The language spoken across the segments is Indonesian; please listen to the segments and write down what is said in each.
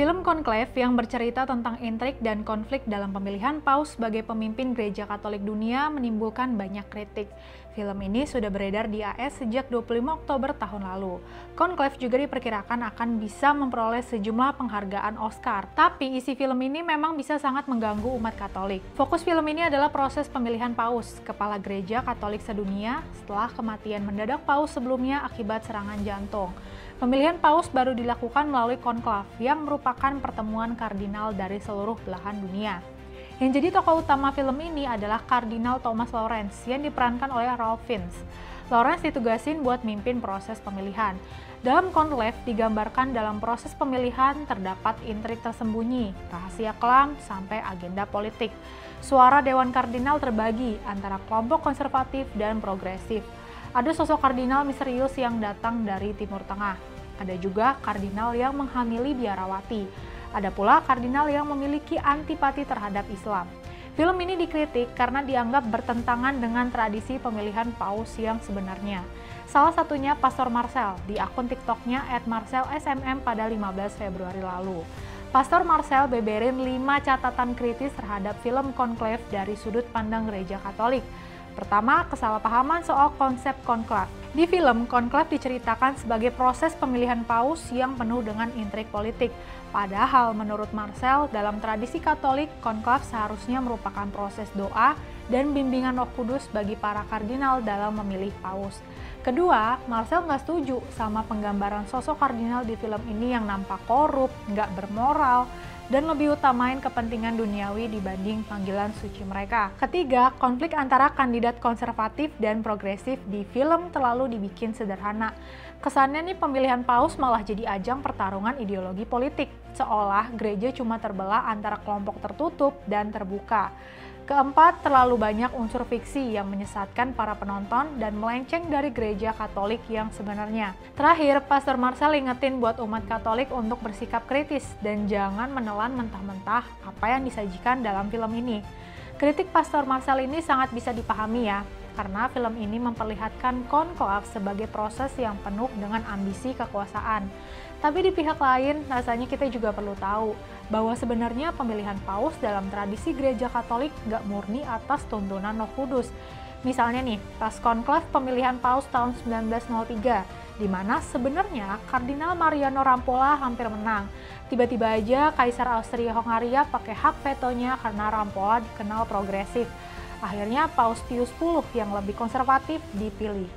Film Conclave yang bercerita tentang intrik dan konflik dalam pemilihan Paus sebagai pemimpin Gereja Katolik dunia menimbulkan banyak kritik. Film ini sudah beredar di AS sejak 25 Oktober tahun lalu. Conclave juga diperkirakan akan bisa memperoleh sejumlah penghargaan Oscar. Tapi isi film ini memang bisa sangat mengganggu umat Katolik. Fokus film ini adalah proses pemilihan Paus, kepala Gereja Katolik sedunia, setelah kematian mendadak Paus sebelumnya akibat serangan jantung. Pemilihan Paus baru dilakukan melalui konklav yang merupakan pertemuan kardinal dari seluruh belahan dunia. Yang jadi tokoh utama film ini adalah Kardinal Thomas Lawrence yang diperankan oleh Ralph Fiennes. Lawrence ditugasin buat mimpin proses pemilihan. Dalam konklav digambarkan dalam proses pemilihan terdapat intrik tersembunyi, rahasia kelam, sampai agenda politik. Suara Dewan Kardinal terbagi antara kelompok konservatif dan progresif. Ada sosok kardinal misterius yang datang dari Timur Tengah. Ada juga kardinal yang menghamili biarawati. Ada pula kardinal yang memiliki antipati terhadap Islam. Film ini dikritik karena dianggap bertentangan dengan tradisi pemilihan paus yang sebenarnya. Salah satunya Pastor Marcel di akun TikToknya @marcelsmm pada 15 Februari lalu. Pastor Marcel beberin 5 catatan kritis terhadap film Conclave dari sudut pandang Gereja Katolik. Pertama, kesalahpahaman soal konsep konklav. Di film, konklav diceritakan sebagai proses pemilihan paus yang penuh dengan intrik politik. Padahal menurut Marcel, dalam tradisi Katolik, konklav seharusnya merupakan proses doa dan bimbingan Roh Kudus bagi para kardinal dalam memilih paus. Kedua, Marcel nggak setuju sama penggambaran sosok kardinal di film ini yang nampak korup, nggak bermoral, dan lebih utamain kepentingan duniawi dibanding panggilan suci mereka. Ketiga, konflik antara kandidat konservatif dan progresif di film terlalu dibikin sederhana. Kesannya nih pemilihan paus malah jadi ajang pertarungan ideologi politik, seolah gereja cuma terbelah antara kelompok tertutup dan terbuka. Keempat, terlalu banyak unsur fiksi yang menyesatkan para penonton dan melenceng dari gereja Katolik yang sebenarnya. Terakhir, Pastor Marcel ingetin buat umat Katolik untuk bersikap kritis dan jangan menelan mentah-mentah apa yang disajikan dalam film ini. Kritik Pastor Marcel ini sangat bisa dipahami ya, karena film ini memperlihatkan konklav sebagai proses yang penuh dengan ambisi kekuasaan. Tapi di pihak lain, rasanya kita juga perlu tahu bahwa sebenarnya pemilihan paus dalam tradisi gereja Katolik nggak murni atas tuntunan Roh Kudus. Misalnya nih, pas konklav pemilihan paus tahun 1903, di mana sebenarnya Kardinal Mariano Rampolla hampir menang. Tiba-tiba aja Kaisar Austria-Hongaria pakai hak vetonya karena Rampolla dikenal progresif. Akhirnya Paus Pius X yang lebih konservatif dipilih.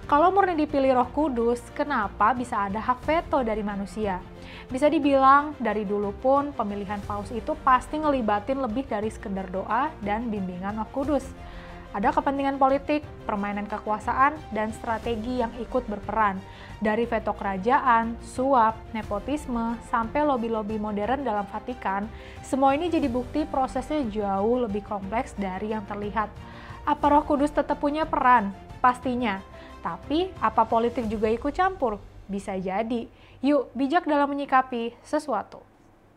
Kalau murni dipilih Roh Kudus, kenapa bisa ada hak veto dari manusia? Bisa dibilang, dari dulu pun pemilihan paus itu pasti ngelibatin lebih dari sekedar doa dan bimbingan Roh Kudus. Ada kepentingan politik, permainan kekuasaan, dan strategi yang ikut berperan. Dari veto kerajaan, suap, nepotisme, sampai lobi-lobi modern dalam Vatikan, semua ini jadi bukti prosesnya jauh lebih kompleks dari yang terlihat. Apa Roh Kudus tetap punya peran? Pastinya. Tapi, apa politik juga ikut campur? Bisa jadi. Yuk, bijak dalam menyikapi sesuatu.